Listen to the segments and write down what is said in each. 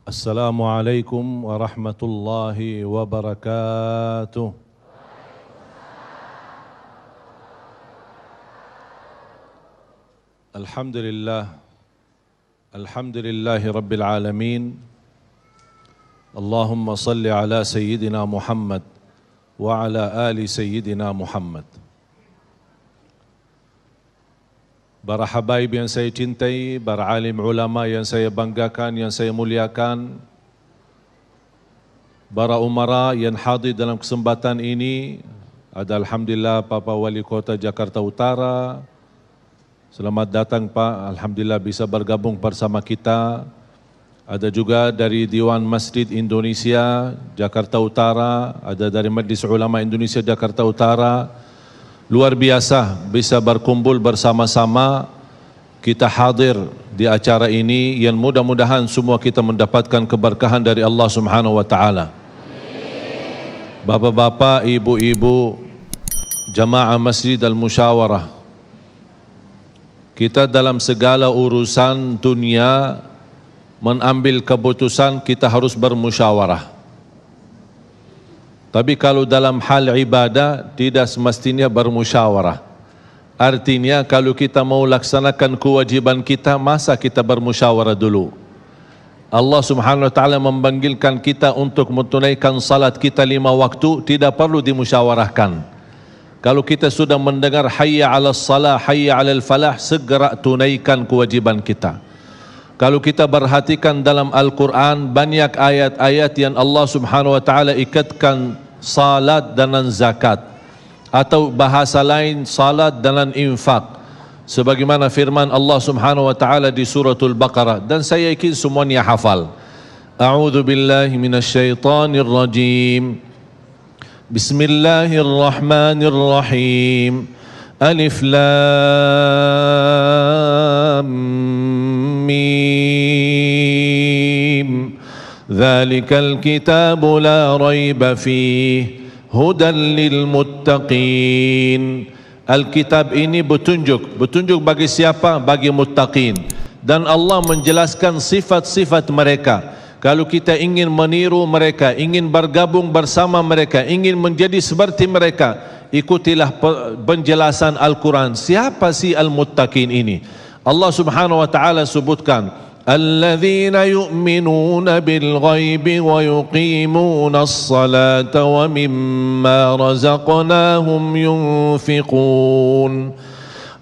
Assalamualaikum warahmatullahi wabarakatuh. Alhamdulillah, alhamdulillahi rabbil alamin. Allahumma salli ala sayyidina Muhammad wa ala ali sayyidina Muhammad. Para habaib yang saya cintai, para alim ulama yang saya banggakan, yang saya muliakan, para umara yang hadir dalam kesempatan ini, ada alhamdulillah Bapak Wali Kota Jakarta Utara. Selamat datang Pak, alhamdulillah bisa bergabung bersama kita. Ada juga dari Dewan Masjid Indonesia Jakarta Utara, ada dari Majlis Ulama Indonesia Jakarta Utara. Luar biasa bisa berkumpul bersama-sama, kita hadir di acara ini yang mudah-mudahan semua kita mendapatkan keberkahan dari Allah Subhanahu wa taala. Bapak-bapak, ibu-ibu, jamaah Masjid Al-Musyawarah, kita dalam segala urusan dunia mengambil keputusan kita harus bermusyawarah. Tapi kalau dalam hal ibadah tidak semestinya bermusyawarah. Artinya kalau kita mau laksanakan kewajiban kita, masa kita bermusyawarah dulu? Allah Subhanahu wa taala memanggilkan kita untuk menunaikan salat kita 5 waktu, tidak perlu dimusyawarahkan. Kalau kita sudah mendengar hayya 'alas salah, hayya 'alal falah, segera tunaikan kewajiban kita. Kalau kita perhatikan dalam Al-Quran, banyak ayat-ayat yang Allah Subhanahu wa taala ikatkan salat dengan zakat, atau bahasa lain salat dengan infak, sebagaimana firman Allah Subhanahu wa taala di suratul Baqarah, dan saya yakin semuanya hafal. A'udzu billahi minasyaitonir rajim. Bismillahirrahmanirrahim. Alif lam mim. Dzalikal kitabu la raiba fihi hudan lil muttaqin. Alkitab ini petunjuk bagi siapa? Bagi muttaqin. Dan Allah menjelaskan sifat-sifat mereka. Kalau kita ingin meniru mereka, ingin bergabung bersama mereka, ingin menjadi seperti mereka, ikutilah penjelasan Al-Quran. Siapa sih al-muttaqin ini? Allah Subhanahu wa taala sebutkan, الذين يؤمنون بالغيب ويقيمون الصلاة ومما رزقناهم ينفقون.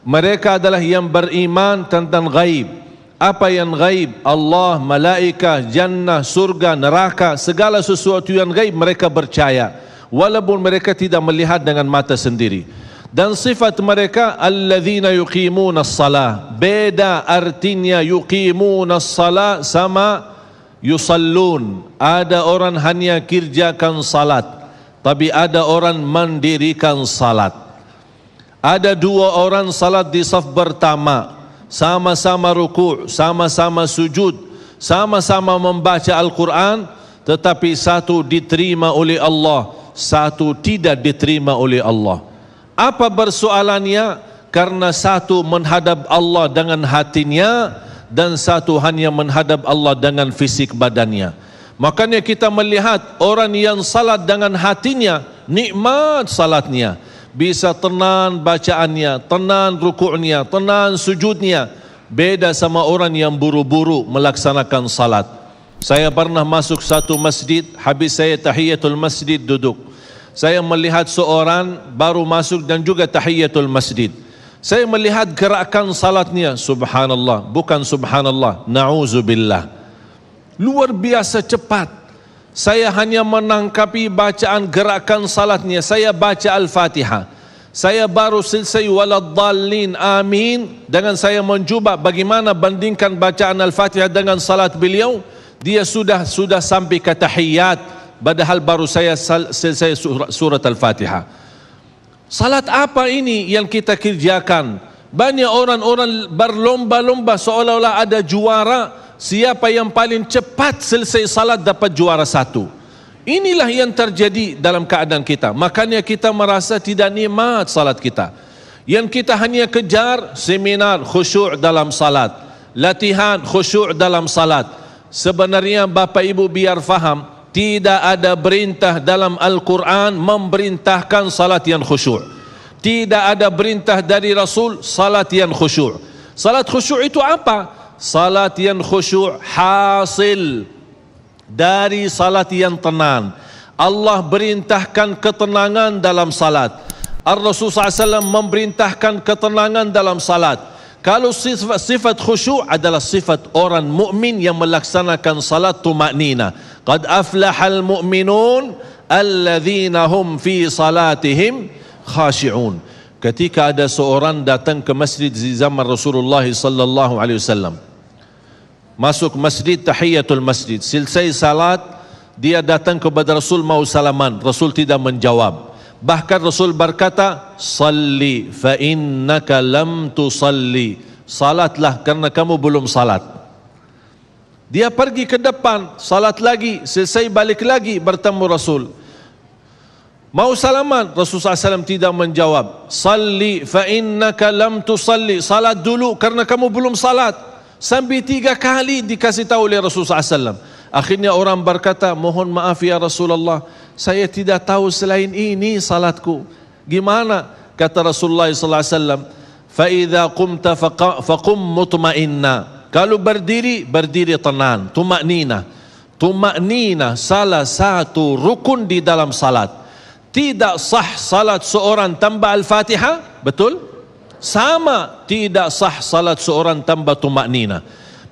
Mereka adalah yang beriman tentang gaib. Apa yang gaib? Allah, malaikat, jannah, surga, neraka, segala sesuatu yang gaib mereka percaya, walaupun mereka tidak melihat dengan mata sendiri. Dan sifat mereka alladzina yuqimuna as-salah. Beda artinya yuqimuna as-salah sama yusallun. Ada orang hanya kerjakan salat, tapi ada orang mendirikan salat. Ada 2 orang salat di saf pertama, sama-sama ruku', sama-sama sujud, sama-sama membaca Al-Quran, tetapi satu diterima oleh Allah, satu tidak diterima oleh Allah. Apa persoalannya? Karena satu menghadap Allah dengan hatinya, dan satu hanya menghadap Allah dengan fisik badannya. Makanya kita melihat orang yang salat dengan hatinya, nikmat salatnya, bisa tenang bacaannya, tenang rukuknya, tenang sujudnya. Beda sama orang yang buru-buru melaksanakan salat. Saya pernah masuk satu masjid, habis saya tahiyatul masjid duduk. Saya melihat seorang baru masuk dan juga tahiyatul masjid. Saya melihat gerakan salatnya, subhanallah, bukan subhanallah, na'udzubillah. Luar biasa cepat. Saya hanya menangkapi bacaan gerakan salatnya. Saya baca Al-Fatihah. Saya baru selesai waladdallin amin. Dengan saya mencuba bagaimana bandingkan bacaan Al-Fatihah dengan salat beliau, dia sudah sampai ke tahiyat. Padahal baru saya selesai surat Al-Fatihah. Salat apa ini yang kita kerjakan? Banyak orang-orang berlomba-lomba seolah-olah ada juara. Siapa yang paling cepat selesai salat dapat juara 1. Inilah yang terjadi dalam keadaan kita. Makanya kita merasa tidak nikmat salat kita. Yang kita hanya kejar seminar khusyuk dalam salat, latihan khusyuk dalam salat. sebenarnya Bapak Ibu biar faham, tidak ada perintah dalam Al-Quran memerintahkan salat yang khusyuk. Tidak ada perintah dari Rasul salat yang khusyuk. Salat khusyuk itu apa? Salat yang khusyuk hasil dari salat yang tenang. Allah perintahkan ketenangan dalam salat. Ar-Rasul SAW memerintahkan ketenangan dalam salat. Kalau sifat khusyuk adalah sifat orang mukmin yang melaksanakan salat tumaknina. Qad aflahal mu'minun alladzina hum fi salatihim khashi'un. Ketika ada seorang datang ke masjid di zaman Rasulullah sallallahu alaihi wasallam, masuk masjid, tahiyatul masjid, selesai salat, dia datang kepada Rasul mau salaman, Rasul tidak menjawab. Bahkan Rasul berkata, salli fa innaka lam tusalli, salatlah karena kamu belum salat. Dia pergi ke depan, salat lagi, selesai balik lagi bertemu Rasul, mau salaman, Rasulullah SAW tidak menjawab. Salli fa innaka lam tusalli, salat dulu karena kamu belum salat. Sampai 3 kali dikasih tahu oleh Rasulullah SAW. Akhirnya orang berkata, mohon maaf ya Rasulullah, saya tidak tahu selain ini salatku. Gimana? Kata Rasulullah SAW, fa idza qumta faqum mutma'inna. Kalau berdiri, berdiri tenang, tumaknina. Tumaknina salah satu rukun di dalam salat. Tidak sah salat seorang tanpa Al-Fatihah, betul? Sama tidak sah salat seorang tanpa tumaknina.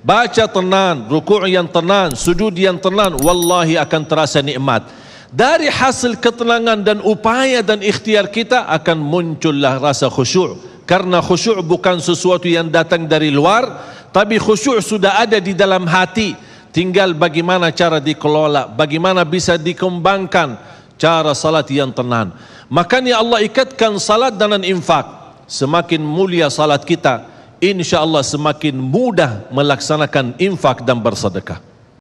Baca tenang, rukuk yang tenang, sujud yang tenang, wallahi akan terasa nikmat. Dari hasil ketenangan dan upaya dan ikhtiar kita akan muncullah rasa khusyuk. Karena khusyuk bukan sesuatu yang datang dari luar, tapi khusyuk sudah ada di dalam hati. Tinggal bagaimana cara dikelola, bagaimana bisa dikembangkan cara salat yang tenang. Makanya Allah ikatkan salat dengan infak. Semakin mulia salat kita, insya Allah semakin mudah melaksanakan infak dan bersedekah.